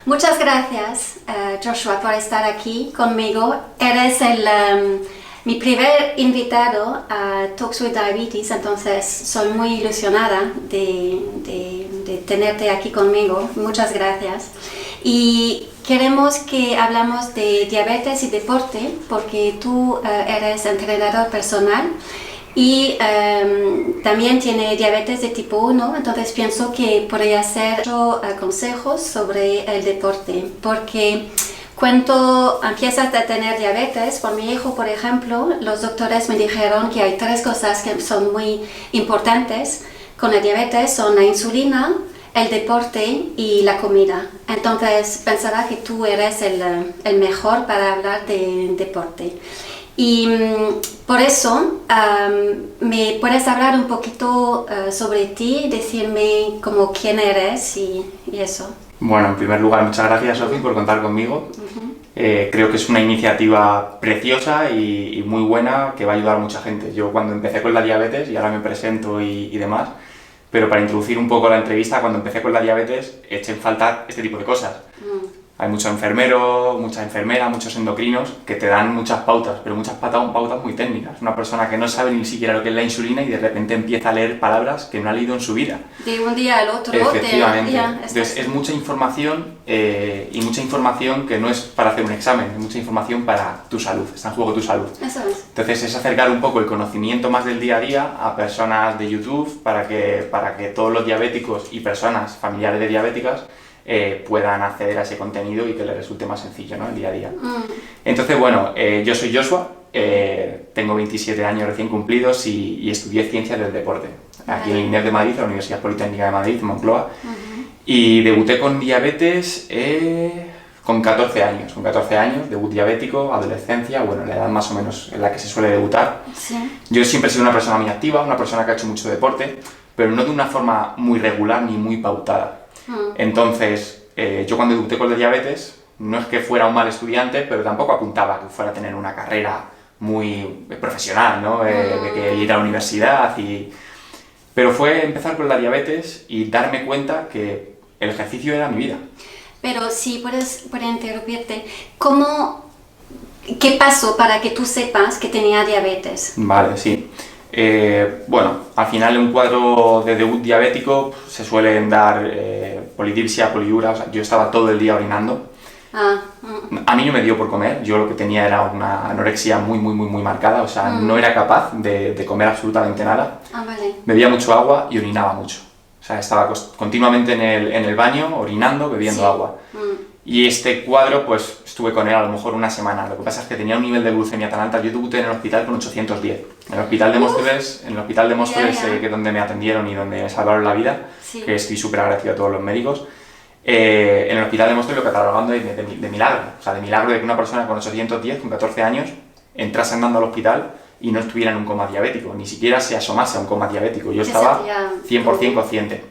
Muchas gracias, Joshua, por estar aquí conmigo. Eres mi primer invitado a Talks with Diabetes, entonces soy muy ilusionada de tenerte aquí conmigo. Muchas gracias. Y queremos que hablamos de diabetes y deporte, porque tú eres entrenador personal y también tiene diabetes de tipo 1, entonces pienso que podría ser consejos sobre el deporte, porque cuando empiezas a tener diabetes, por mi hijo por ejemplo, los doctores me dijeron que hay 3 cosas que son muy importantes con la diabetes, son la insulina, el deporte y la comida. Entonces pensaba que tú eres el mejor para hablar de deporte. Y por eso, ¿me puedes hablar un poquito sobre ti, decirme como quién eres y eso? Bueno, en primer lugar, muchas gracias, Sofi, por contar conmigo. Creo que es una iniciativa preciosa y muy buena que va a ayudar a mucha gente. Yo cuando empecé con la diabetes, y ahora me presento y demás, pero para introducir un poco la entrevista, cuando empecé con la diabetes, eché en falta este tipo de cosas. Hay muchos enfermeros, muchas enfermeras, muchos endocrinos que te dan muchas pautas, pero muchas pautas muy técnicas. Una persona que no sabe ni siquiera lo que es la insulina y de repente empieza a leer palabras que no ha leído en su vida. De un día al otro. Efectivamente. Entonces es mucha información y mucha información que no es para hacer un examen, es mucha información para tu salud, está en juego tu salud. Eso es. Entonces es acercar un poco el conocimiento más del día a día a personas de YouTube para que todos los diabéticos y personas familiares de diabéticas puedan acceder a ese contenido y que les resulte más sencillo, ¿no? El día a día. Entonces, bueno, yo soy Joshua, tengo 27 años recién cumplidos y estudié Ciencias del Deporte aquí en el INEF de Madrid, la Universidad Politécnica de Madrid, en Moncloa, y debuté con diabetes con 14 años. Con 14 años, debut diabético, adolescencia, bueno, la edad más o menos en la que se suele debutar. Sí. Yo siempre he sido una persona muy activa, una persona que ha hecho mucho deporte, pero no de una forma muy regular ni muy pautada. Entonces, yo cuando debuté con la diabetes, no es que fuera un mal estudiante, pero tampoco apuntaba que fuera a tener una carrera muy profesional, ¿no? De que ir a la universidad Pero fue empezar con la diabetes y darme cuenta que el ejercicio era mi vida. Pero si puedes interrumpirte, ¿qué pasó para que tú sepas que tenía diabetes? Vale, sí. Bueno, al final en un cuadro de debut diabético se suelen dar polidipsia, poliuria, o sea, yo estaba todo el día orinando. A mí no me dio por comer, yo lo que tenía era una anorexia muy marcada, o sea, no era capaz de comer absolutamente nada. Vale. Bebía mucho agua y orinaba mucho. O sea, estaba continuamente en el baño, orinando, bebiendo agua. Y este cuadro, pues, estuve con él a lo mejor una semana. Lo que pasa es que tenía un nivel de glucemia tan alta. Yo debuté en el hospital con 810. En el hospital de Móstoles, que es donde me atendieron y donde me salvaron la vida, que estoy súper agradecido a todos los médicos. En el hospital de Móstoles lo catalogando de milagro. O sea, de milagro de que una persona con 810, con 14 años, entrase andando al hospital y no estuviera en un coma diabético, ni siquiera se asomase a un coma diabético. Yo estaba 100% consciente.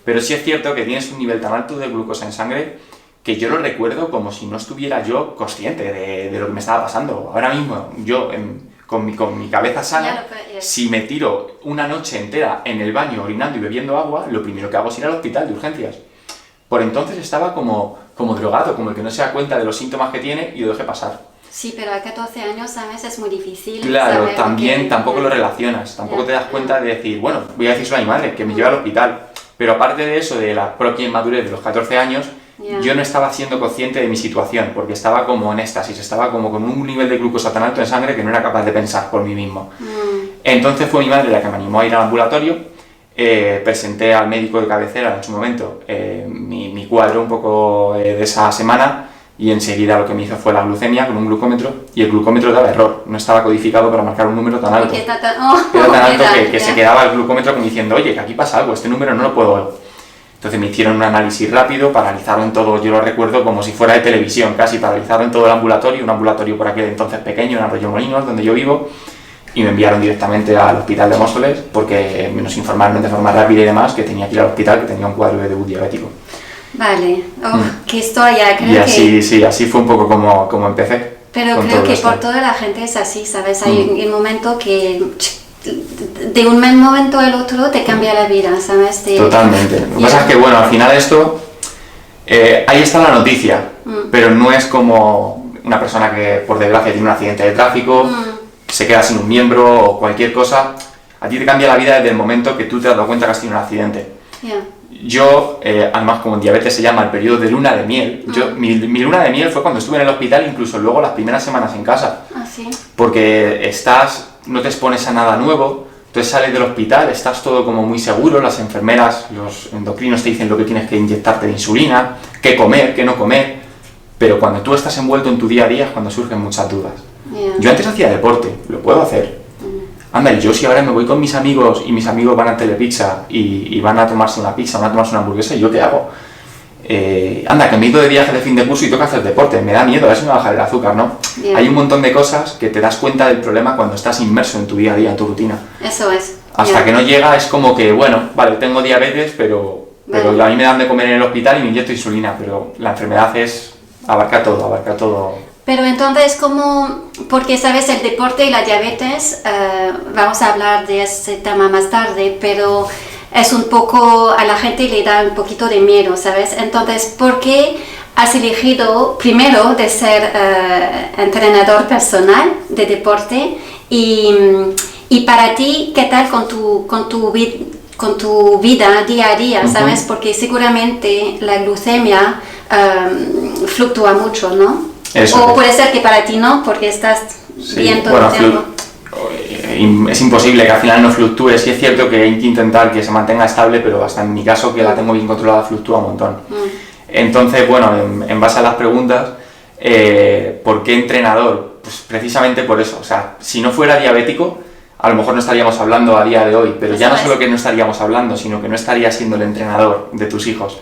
Pero sí es cierto que tienes un nivel tan alto de glucosa en sangre que yo lo recuerdo como si no estuviera yo consciente de lo que me estaba pasando. Ahora mismo, yo con mi cabeza sana, si me tiro una noche entera en el baño orinando y bebiendo agua, lo primero que hago es ir al hospital de urgencias. Por entonces estaba como drogado, como el que no se da cuenta de los síntomas que tiene y lo deje pasar. Sí, pero a 14 años, ¿sabes? Es muy difícil. Claro, también tampoco lo relacionas, tampoco te das cuenta de decir, bueno, voy a decirlo a mi madre, que me lleve al hospital. Pero aparte de eso, de la propia inmadurez de los 14 años, yo no estaba siendo consciente de mi situación, porque estaba como en éxtasis, estaba como con un nivel de glucosa tan alto en sangre que no era capaz de pensar por mí mismo. Entonces fue mi madre la que me animó a ir al ambulatorio, presenté al médico de cabecera en su momento mi cuadro un poco de esa semana y enseguida lo que me hizo fue la glucemia con un glucómetro y el glucómetro daba error, no estaba codificado para marcar un número tan alto. Era tan alto que se quedaba el glucómetro como diciendo, oye, que aquí pasa algo, este número no lo puedo... Entonces me hicieron un análisis rápido, paralizaron todo, yo lo recuerdo como si fuera de televisión, casi paralizaron todo el ambulatorio, un ambulatorio por aquel entonces pequeño en Arroyomolinos, donde yo vivo, y me enviaron directamente al hospital de Móstoles porque nos informaron de forma rápida y demás que tenía que ir al hospital, que tenía un cuadro de debut diabético. Vale, qué historia, creo y así fue un poco como empecé. Pero creo que por toda la gente es así, ¿sabes? Hay un momento que de un momento al otro te cambia la vida, ¿sabes? Totalmente. Lo que pasa es que, bueno, al final esto Ahí está la noticia, pero no es como una persona que por desgracia tiene un accidente de tráfico, se queda sin un miembro o cualquier cosa. A ti te cambia la vida desde el momento que tú te has dado cuenta que has tenido un accidente. Yeah. Yo, además como en diabetes se llama el periodo de luna de miel, mi luna de miel fue cuando estuve en el hospital, incluso luego las primeras semanas en casa. Ah, sí. Porque no te expones a nada nuevo, entonces sales del hospital, estás todo como muy seguro, las enfermeras, los endocrinos te dicen lo que tienes que inyectarte de insulina, qué comer, qué no comer, pero cuando tú estás envuelto en tu día a día es cuando surgen muchas dudas. Yeah. Yo antes hacía deporte, lo puedo hacer. Anda, y yo si ahora me voy con mis amigos y mis amigos van a Telepizza y van a tomarse una pizza, van a tomarse una hamburguesa, ¿y yo qué hago? Anda, que me he ido de viaje de fin de curso y tengo que hacer deporte, me da miedo, a ver si me va a bajar el azúcar, ¿no? Yeah. Hay un montón de cosas que te das cuenta del problema cuando estás inmerso en tu día a día, en tu rutina. Eso es. Hasta Yeah. que no llega es como que, bueno, vale, tengo diabetes, pero Vale. a mí me dan de comer en el hospital y me inyecto insulina, pero la enfermedad abarca todo. Pero entonces, porque sabes, el deporte y la diabetes, vamos a hablar de ese tema más tarde, pero es un poco, a la gente le da un poquito de miedo, ¿sabes? Entonces, ¿por qué has elegido primero de ser entrenador personal de deporte? Y para ti, ¿qué tal con tu vida día a día, ¿sabes? Porque seguramente la glucemia fluctúa mucho, ¿no? Eso O es. puede ser que para ti no, porque estás bien todo el tiempo. Es imposible que al final no fluctúe. Sí es cierto que hay que intentar que se mantenga estable, pero hasta en mi caso, que la tengo bien controlada, fluctúa un montón. Entonces, bueno, en base a las preguntas, ¿por qué entrenador? Pues precisamente por eso. O sea, si no fuera diabético, a lo mejor no estaríamos hablando a día de hoy, pero ya no solo que no estaríamos hablando, sino que no estaría siendo el entrenador de tus hijos.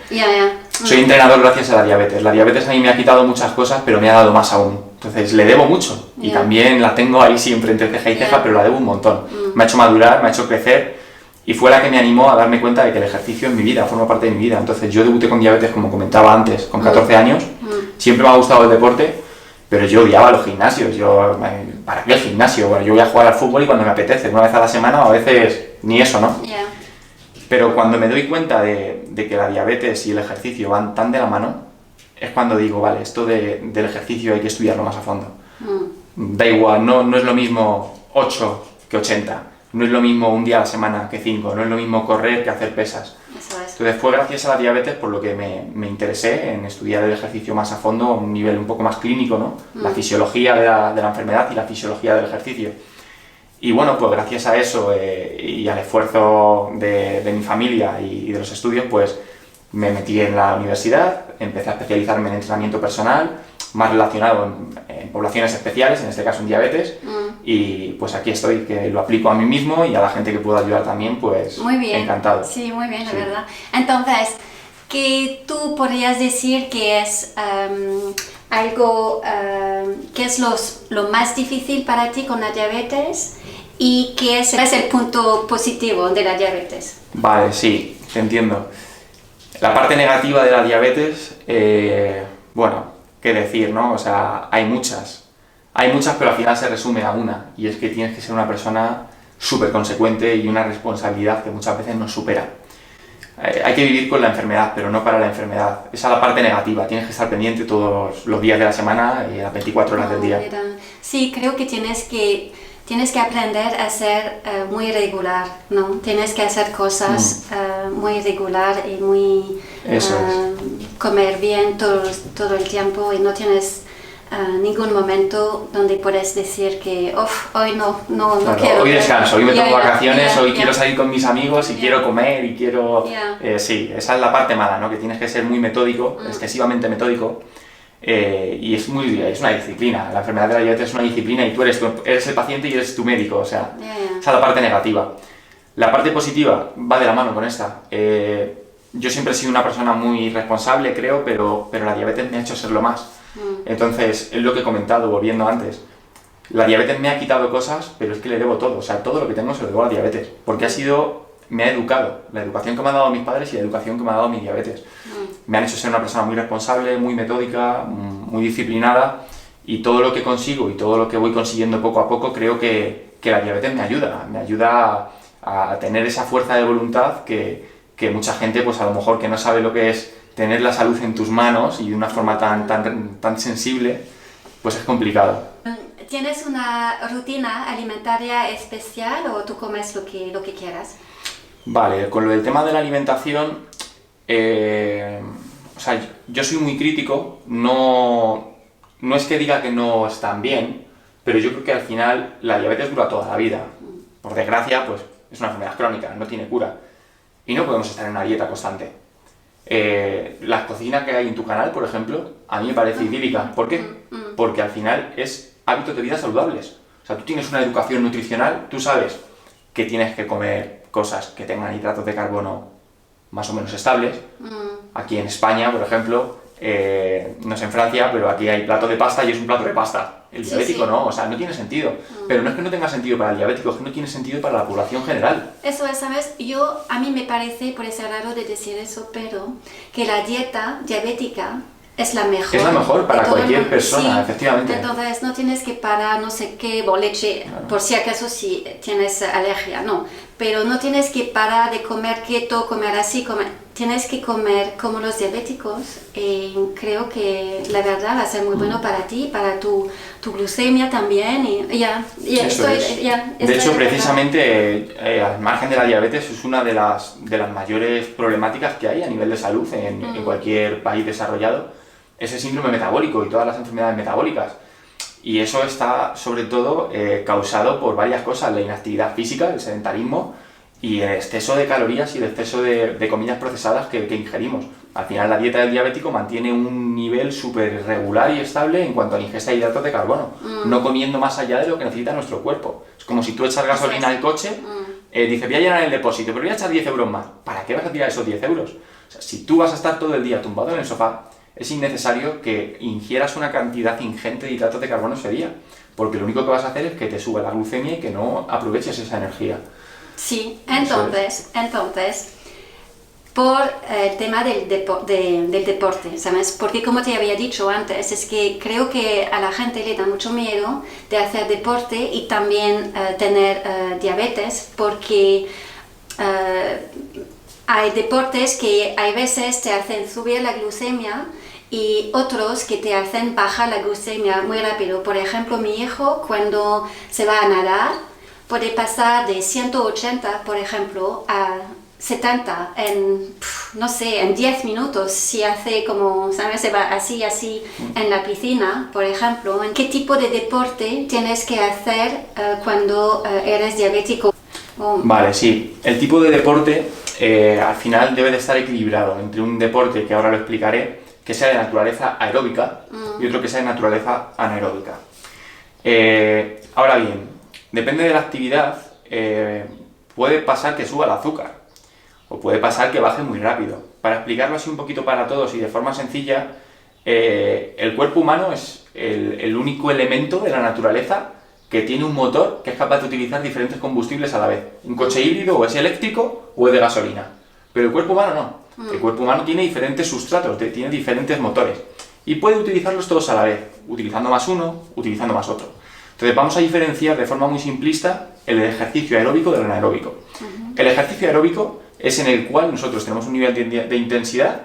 Soy entrenador gracias a la diabetes. La diabetes a mí me ha quitado muchas cosas, pero me ha dado más aún. Entonces le debo mucho y también la tengo ahí siempre entre ceja y ceja, pero la debo un montón. Me ha hecho madurar, me ha hecho crecer y fue la que me animó a darme cuenta de que el ejercicio en mi vida, forma parte de mi vida. Entonces yo debuté con diabetes, como comentaba antes, con 14 años. Siempre me ha gustado el deporte, pero yo odiaba los gimnasios. ¿Para qué el gimnasio? Bueno, yo voy a jugar al fútbol y cuando me apetece, una vez a la semana o a veces ni eso, ¿no? Pero cuando me doy cuenta de que la diabetes y el ejercicio van tan de la mano, es cuando digo, vale, esto del ejercicio hay que estudiarlo más a fondo. Da igual, no es lo mismo 8 que 80, no es lo mismo un día a la semana que 5, no es lo mismo correr que hacer pesas. Eso es. Entonces fue gracias a la diabetes por lo que me interesé en estudiar el ejercicio más a fondo, a un nivel un poco más clínico, ¿no? La fisiología de la enfermedad y la fisiología del ejercicio. Y bueno, pues gracias a eso y al esfuerzo de mi familia y de los estudios, pues me metí en la universidad, empecé a especializarme en entrenamiento personal, más relacionado en poblaciones especiales, en este caso en diabetes, y pues aquí estoy, que lo aplico a mí mismo y a la gente que puedo ayudar también, pues muy bien. Encantado. Sí, muy bien, Sí. la verdad. Entonces, ¿qué tú podrías decir que es algo, que es lo más difícil para ti con la diabetes y qué es el punto positivo de la diabetes? Vale, sí, te entiendo. La parte negativa de la diabetes, bueno, qué decir, ¿no? O sea, hay muchas, pero al final se resume a una, y es que tienes que ser una persona súper consecuente y una responsabilidad que muchas veces nos supera. Hay que vivir con la enfermedad, pero no para la enfermedad. Esa es la parte negativa, tienes que estar pendiente todos los días de la semana y las 24 horas del día. Sí, creo que tienes que aprender a ser muy regular, ¿no? Tienes que hacer cosas muy regular y muy... comer bien todo el tiempo y no tienes ningún momento donde puedes decir que hoy no Claro, quiero. hoy descanso, hoy me tomo vacaciones, hoy quiero salir salir con mis amigos y quiero comer y quiero... Yeah. Sí, esa es la parte mala, ¿no? Que tienes que ser muy metódico, excesivamente metódico, y es una disciplina. La enfermedad de la diabetes es una disciplina y tú eres el paciente y eres tu médico, o sea, esa es la parte negativa. La parte positiva va de la mano con esta. Yo siempre he sido una persona muy responsable, creo, pero la diabetes me ha hecho serlo más. Entonces, es lo que he comentado, volviendo antes. La diabetes me ha quitado cosas, pero es que le debo todo. O sea, todo lo que tengo se lo debo a la diabetes. Porque me ha educado. La educación que me han dado mis padres y la educación que me ha dado mi diabetes. Me han hecho ser una persona muy responsable, muy metódica, muy disciplinada. Y todo lo que consigo y todo lo que voy consiguiendo poco a poco, creo que la diabetes me ayuda. Me ayuda a tener esa fuerza de voluntad que mucha gente, pues a lo mejor que no sabe lo que es tener la salud en tus manos y de una forma tan sensible, pues es complicado. ¿Tienes una rutina alimentaria especial o tú comes lo que quieras? Vale, con lo del tema de la alimentación, o sea, yo soy muy crítico, no es que diga que no están bien, pero yo creo que al final la diabetes dura toda la vida. Por desgracia, pues es una enfermedad crónica, no tiene cura. Y no podemos estar en una dieta constante. La cocina que hay en tu canal, por ejemplo, a mí me parece idílica. ¿Por qué? Porque al final es hábitos de vida saludables. O sea, tú tienes una educación nutricional, tú sabes que tienes que comer cosas que tengan hidratos de carbono más o menos estables. Aquí en España, por ejemplo, no sé en Francia, pero aquí hay plato de pasta y es un plato de pasta. El diabético no, o sea, no tiene sentido. Pero no es que no tenga sentido para el diabético, es que no tiene sentido para la población general. Eso es, ¿sabes? A mí me parece, por ser raro de decir eso, pero que la dieta diabética es la mejor. Es la mejor para cualquier persona, sí, efectivamente. Entonces no tienes que parar no sé qué, o leche, claro. Por si acaso si tienes alergia, no. Pero no tienes que parar de comer keto, comer así, tienes que comer como los diabéticos. Y creo que la verdad va a ser muy bueno para ti, para tu glucemia también. Y de hecho, precisamente, al margen de la diabetes, es una de las mayores problemáticas que hay a nivel de salud en cualquier país desarrollado. Es el síndrome metabólico y todas las enfermedades metabólicas. Y eso está, sobre todo, causado por varias cosas: la inactividad física, el sedentarismo y el exceso de calorías y el exceso de comidas procesadas que ingerimos. Al final, la dieta del diabético mantiene un nivel súper regular y estable en cuanto a la ingesta de hidratos de carbono, no comiendo más allá de lo que necesita nuestro cuerpo. Es como si tú echas gasolina al coche, dices, voy a llenar el depósito, pero voy a echar 10 euros más. ¿Para qué vas a tirar esos 10 euros? O sea, si tú vas a estar todo el día tumbado en el sofá, es innecesario que ingieras una cantidad ingente de hidratos de carbono ese día, porque lo único que vas a hacer es que te suba la glucemia y que no aproveches esa energía. Sí, entonces, por el tema del deporte, ¿sabes? Porque como te había dicho antes, es que creo que a la gente le da mucho miedo de hacer deporte y también tener diabetes, porque hay deportes que hay veces te hacen subir la glucemia y otros que te hacen bajar la glucemia muy rápido. Por ejemplo, mi hijo, cuando se va a nadar, puede pasar de 180, por ejemplo, a 70 en 10 minutos, si hace como, ¿sabes? Se va así en la piscina, por ejemplo. ¿En qué tipo de deporte tienes que hacer cuando eres diabético? Vale, sí. El tipo de deporte al final debe de estar equilibrado entre un deporte, que ahora lo explicaré, que sea de naturaleza aeróbica y otro que sea de naturaleza anaeróbica. Ahora bien, depende de la actividad, puede pasar que suba el azúcar o puede pasar que baje muy rápido. Para explicarlo así un poquito para todos y de forma sencilla, el cuerpo humano es el único elemento de la naturaleza que tiene un motor que es capaz de utilizar diferentes combustibles a la vez. Un coche híbrido o es eléctrico o es de gasolina, pero el cuerpo humano no. El cuerpo humano tiene diferentes sustratos, tiene diferentes motores y puede utilizarlos todos a la vez, utilizando más uno, utilizando más otro. Entonces vamos a diferenciar de forma muy simplista el ejercicio aeróbico del anaeróbico. El ejercicio aeróbico es en el cual nosotros tenemos un nivel de intensidad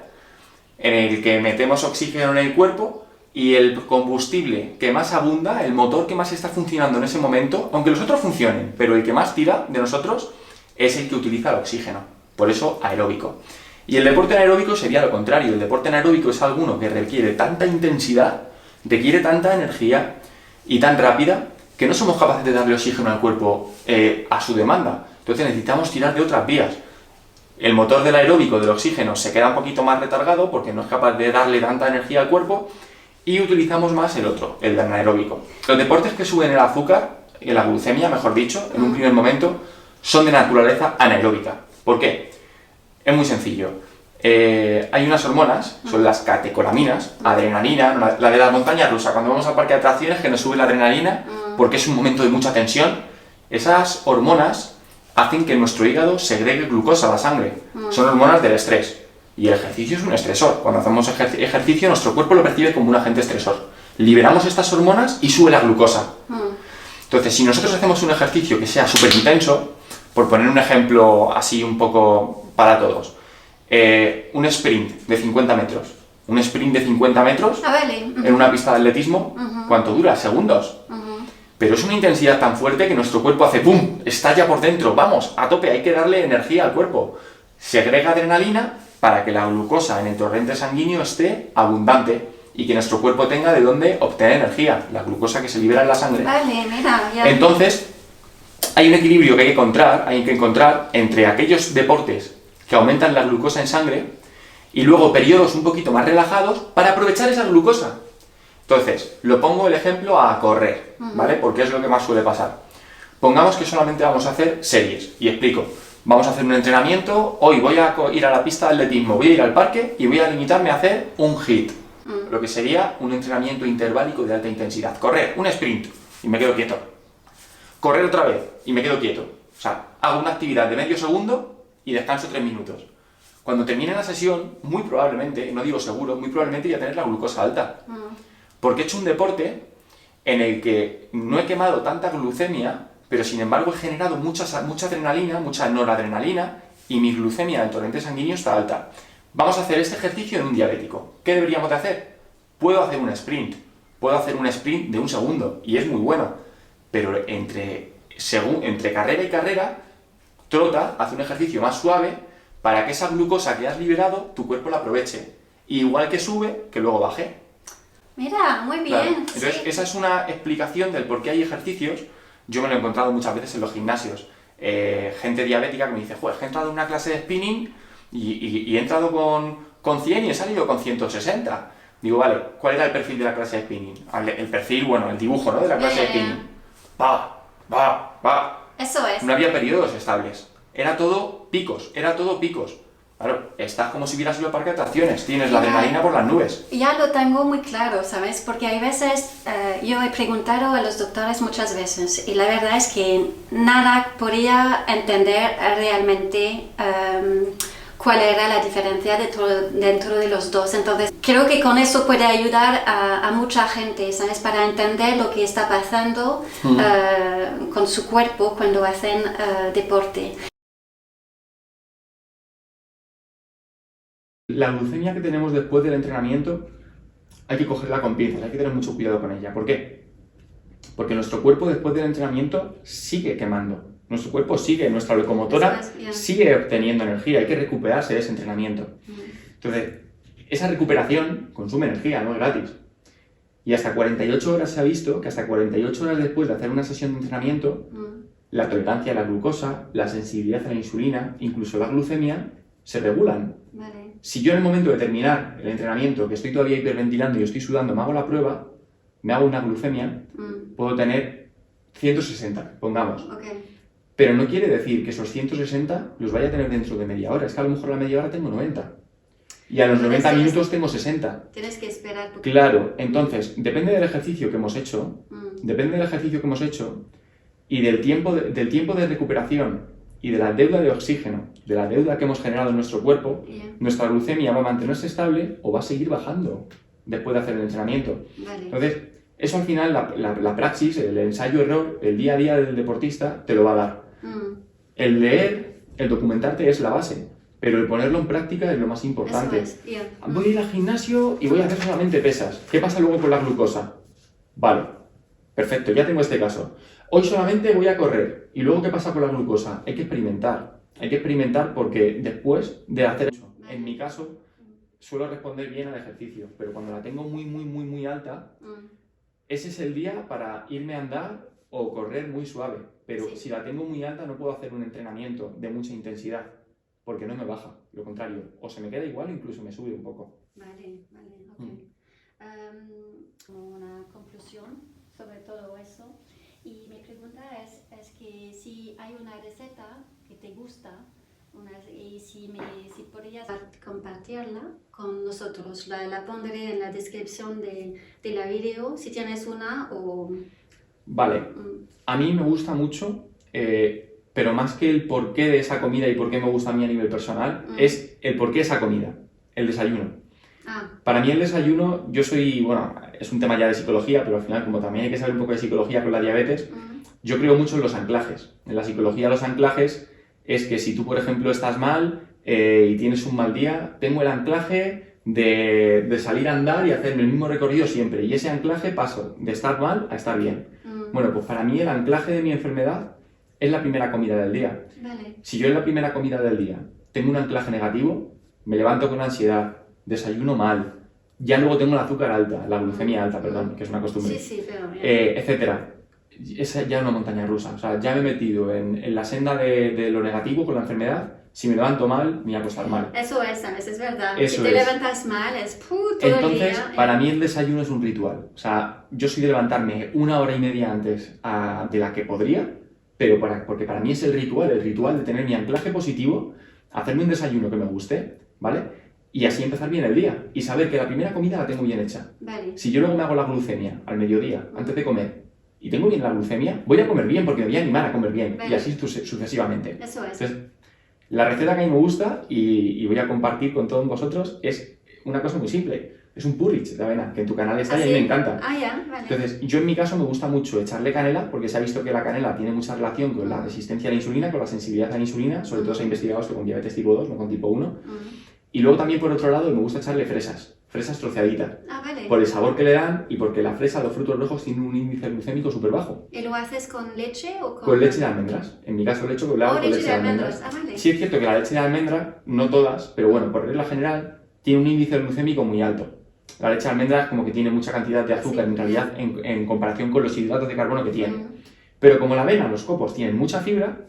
en el que metemos oxígeno en el cuerpo y el combustible que más abunda, el motor que más está funcionando en ese momento, aunque los otros funcionen, pero el que más tira de nosotros es el que utiliza el oxígeno. Por eso aeróbico. Y el deporte anaeróbico sería lo contrario. El deporte anaeróbico es alguno que requiere tanta intensidad, requiere tanta energía y tan rápida que no somos capaces de darle oxígeno al cuerpo a su demanda. Entonces necesitamos tirar de otras vías. El motor del aeróbico, del oxígeno, se queda un poquito más retargado porque no es capaz de darle tanta energía al cuerpo y utilizamos más el otro, el anaeróbico. Los deportes que suben el azúcar, la glucemia, mejor dicho, en un primer momento, son de naturaleza anaeróbica. ¿Por qué? Es muy sencillo. Hay unas hormonas, son las catecolaminas, adrenalina, la de las montañas rusas, cuando vamos al parque de atracciones que nos sube la adrenalina porque es un momento de mucha tensión. Esas hormonas hacen que nuestro hígado segregue glucosa a la sangre. Son hormonas del estrés. Y el ejercicio es un estresor. Cuando hacemos ejercicio, nuestro cuerpo lo percibe como un agente estresor. Liberamos estas hormonas y sube la glucosa. Entonces, si nosotros hacemos un ejercicio que sea súper intenso, por poner un ejemplo así un poco para todos, un sprint de 50 metros. Un sprint de 50 metros vale. en una pista de atletismo, ¿cuánto dura? Segundos. Pero es una intensidad tan fuerte que nuestro cuerpo hace ¡pum! Estalla por dentro, vamos, a tope, hay que darle energía al cuerpo. Segrega adrenalina para que la glucosa en el torrente sanguíneo esté abundante y que nuestro cuerpo tenga de dónde obtener energía, la glucosa que se libera en la sangre. Vale, mira, ya. Entonces, hay un equilibrio que hay que encontrar entre aquellos deportes que aumentan la glucosa en sangre y luego periodos un poquito más relajados para aprovechar esa glucosa. Entonces, lo pongo el ejemplo a correr, ¿vale? Porque es lo que más suele pasar. Pongamos que solamente vamos a hacer series, y explico. Vamos a hacer un entrenamiento, hoy voy a ir a la pista de atletismo, voy a ir al parque y voy a limitarme a hacer un HIIT, lo que sería un entrenamiento interválico de alta intensidad. Correr, un sprint, y me quedo quieto. Correr otra vez, y me quedo quieto. O sea, hago una actividad de medio segundo y descanso 3 minutos. Cuando termine la sesión, muy probablemente, no digo seguro, muy probablemente voy a tener la glucosa alta. Porque he hecho un deporte en el que no he quemado tanta glucemia, pero sin embargo he generado mucha adrenalina, mucha noradrenalina, y mi glucemia del torrente sanguíneo está alta. Vamos a hacer este ejercicio en un diabético. ¿Qué deberíamos de hacer? Puedo hacer un sprint de 1 segundo, y es muy bueno, pero entre carrera y carrera, trota, hace un ejercicio más suave, para que esa glucosa que has liberado, tu cuerpo la aproveche. Y igual que sube, que luego baje. Mira, muy bien. Claro. Entonces, esa es una explicación del por qué hay ejercicios. Yo me lo he encontrado muchas veces en los gimnasios. Gente diabética que me dice, joder, he entrado en una clase de spinning y he entrado con 100 y he salido con 160. Digo, vale, ¿cuál era el perfil de la clase de spinning? El perfil, bueno, el dibujo, ¿no?, de la clase de spinning. Eso es. No había periodos estables. Era todo picos. Claro, estás como si hubieras ido al parque de atracciones, tienes la adrenalina por las nubes. Ya lo tengo muy claro, ¿sabes? Porque hay veces, yo he preguntado a los doctores muchas veces y la verdad es que nada podía entender realmente cuál era la diferencia dentro de los dos. Entonces, creo que con eso puede ayudar a mucha gente, ¿sabes? Para entender lo que está pasando con su cuerpo cuando hacen deporte. La glucemia que tenemos después del entrenamiento hay que cogerla con pinzas, hay que tener mucho cuidado con ella. ¿Por qué? Porque nuestro cuerpo después del entrenamiento sigue quemando. Nuestro cuerpo sigue, nuestra locomotora sigue obteniendo energía, hay que recuperarse de ese entrenamiento. Entonces, esa recuperación consume energía, no es gratis. Y hasta 48 horas se ha visto que hasta 48 horas después de hacer una sesión de entrenamiento, la tolerancia a la glucosa, la sensibilidad a la insulina, incluso la glucemia, se regulan. Vale. Si yo en el momento de terminar el entrenamiento, que estoy todavía hiperventilando y estoy sudando, me hago la prueba, me hago una glucemia, puedo tener 160, pongamos. Pero no quiere decir que esos 160 los vaya a tener dentro de media hora. Es que a lo mejor a la media hora tengo 90. Y a los 90 minutos tengo 60. Tienes que esperar. Claro, entonces, depende del ejercicio que hemos hecho, y del tiempo de recuperación y de la deuda de oxígeno, de la deuda que hemos generado en nuestro cuerpo, nuestra glucemia va a mantenerse estable o va a seguir bajando después de hacer el entrenamiento. Entonces, eso al final, la praxis, el ensayo-error, el día a día del deportista te lo va a dar. El leer, el documentarte es la base, pero el ponerlo en práctica es lo más importante. Voy a ir al gimnasio y voy a hacer solamente pesas. ¿Qué pasa luego con la glucosa? Vale, perfecto, ya tengo este caso. Hoy solamente voy a correr. ¿Y luego qué pasa con la glucosa? Hay que experimentar. Hay que experimentar porque después de hacer eso, en mi caso, suelo responder bien al ejercicio, pero cuando la tengo muy alta, ese es el día para irme a andar o correr muy suave. Pero si la tengo muy alta no puedo hacer un entrenamiento de mucha intensidad, porque no me baja. Lo contrario, o se me queda igual o incluso me sube un poco. Vale, ok. Una conclusión sobre todo eso. Y mi pregunta es que si hay una receta que te gusta y si podrías compartirla con nosotros, la pondré en la descripción de la video, si tienes una o... Vale, a mí me gusta mucho, pero más que el porqué de esa comida y por qué me gusta a mí a nivel personal, es el porqué de esa comida, el desayuno. Para mí el desayuno, es un tema ya de psicología, pero al final como también hay que saber un poco de psicología con la diabetes, yo creo mucho en los anclajes. En la psicología los anclajes es que si tú, por ejemplo, estás mal, y tienes un mal día, tengo el anclaje de salir a andar y hacerme el mismo recorrido siempre. Y ese anclaje paso de estar mal a estar bien. Bueno, pues para mí el anclaje de mi enfermedad es la primera comida del día. Vale. Si yo en la primera comida del día tengo un anclaje negativo, me levanto con ansiedad, desayuno mal, ya luego tengo el azúcar alta, la glucemia alta, perdón, que es una costumbre, Sí, pero... etcétera. Esa ya es una montaña rusa. O sea, ya me he metido en la senda de lo negativo con la enfermedad. Si me levanto mal, me voy a acostar mal. Eso es, ¿sabes? Es verdad. Eso si te es. levantas mal, es todo Entonces, el día. para mí el desayuno es un ritual. O sea, yo soy de levantarme 1 hora y media antes de la que podría, pero porque para mí es el ritual de tener mi anclaje positivo, hacerme un desayuno que me guste, ¿vale? Y así empezar bien el día y saber que la primera comida la tengo bien hecha. Vale. Si yo luego me hago la glucemia al mediodía, antes de comer, y tengo bien la glucemia, voy a comer bien porque me voy a animar a comer bien. Vale. Y así sucesivamente. Eso es. Entonces, la receta que a mí me gusta y voy a compartir con todos vosotros es una cosa muy simple. Es un porridge de avena, que en tu canal está y a mí me encanta. Ah, ya, vale. Entonces, yo en mi caso me gusta mucho echarle canela porque se ha visto que la canela tiene mucha relación con la resistencia a la insulina, con la sensibilidad a la insulina, sobre todo se ha investigado esto con diabetes tipo 2, no con tipo 1. Y luego también por otro lado me gusta echarle fresas troceaditas. Ah, vale. Por el sabor que le dan y porque la fresa, los frutos rojos tienen un índice glucémico súper bajo. ¿Y lo haces con leche o con...? Con leche de almendras. En mi caso lo hago con leche de almendras. Ah, vale. Sí es cierto que la leche de almendras, no todas, pero bueno, por regla general, tiene un índice glucémico muy alto. La leche de almendras como que tiene mucha cantidad de azúcar en realidad en comparación con los hidratos de carbono que tiene. Pero como la avena, los copos tienen mucha fibra,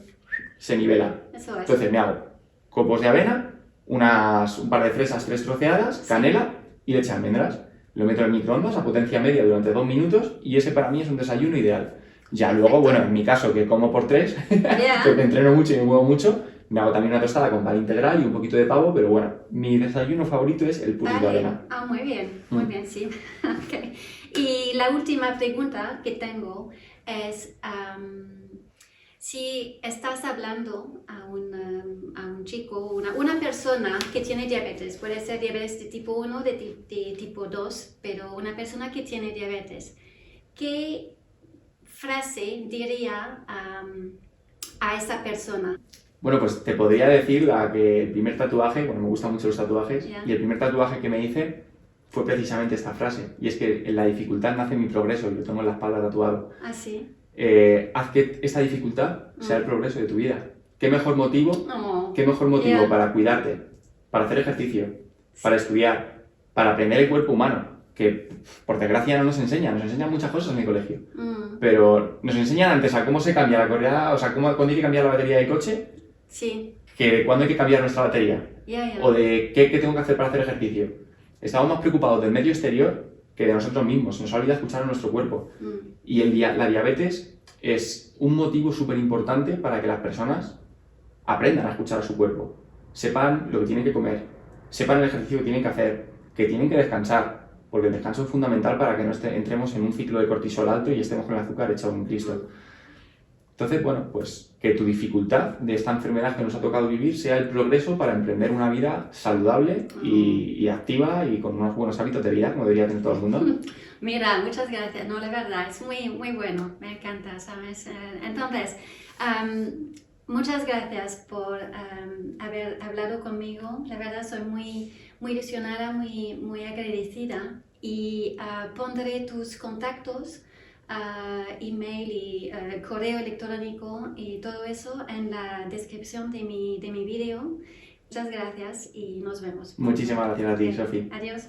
se nivela. Eso es. Entonces me hago copos de avena, un par de fresas 3 troceadas, canela y leche de almendras. Lo meto en el microondas a potencia media durante 2 minutos y ese para mí es un desayuno ideal. Ya luego, bueno, en mi caso que como por 3, porque entreno mucho y me muevo mucho, me hago también una tostada con pan integral y un poquito de pavo, pero bueno, mi desayuno favorito es el puré de avena. Ah, muy bien, sí. Okay. Y la última pregunta que tengo es... si estás hablando a un chico, una persona que tiene diabetes, puede ser diabetes de tipo 1, de tipo 2, pero una persona que tiene diabetes, ¿qué frase diría a esa persona? Bueno, pues te podría decir que el primer tatuaje, bueno, me gustan mucho los tatuajes, Yeah. y el primer tatuaje que me hice fue precisamente esta frase, y es que en la dificultad nace mi progreso, y lo tengo en la espalda tatuado. Ah, sí. Haz que esta dificultad sea el progreso de tu vida. ¿Qué mejor motivo, Yeah. para cuidarte, para hacer ejercicio, para estudiar, para aprender el cuerpo humano? Que por desgracia no nos enseñan muchas cosas en el colegio. Pero nos enseñan antes a cómo se cambia la correa, o sea, cuándo hay que cambiar la batería del coche, Sí. que de cuándo hay que cambiar nuestra batería, o de qué tengo que hacer para hacer ejercicio. Estamos más preocupados del medio exterior que de nosotros mismos, se nos olvida escuchar a nuestro cuerpo. Y la diabetes es un motivo súper importante para que las personas aprendan a escuchar a su cuerpo, sepan lo que tienen que comer, sepan el ejercicio que tienen que hacer, que tienen que descansar, porque el descanso es fundamental para que no entremos en un ciclo de cortisol alto y estemos con el azúcar echado en un Cristo. Entonces, bueno, pues que tu dificultad de esta enfermedad que nos ha tocado vivir sea el progreso para emprender una vida saludable y activa y con unos buenos hábitos de vida, como debería tener todo el mundo. Mira, muchas gracias. No, la verdad, es muy, muy bueno. Me encanta, ¿sabes? Entonces, muchas gracias por haber hablado conmigo. La verdad, soy muy, muy ilusionada, muy, muy agradecida. Y pondré tus contactos, email y correo electrónico y todo eso en la descripción de mi video. Muchas gracias y nos vemos. Muchísimas gracias a ti, Sofi. Adiós.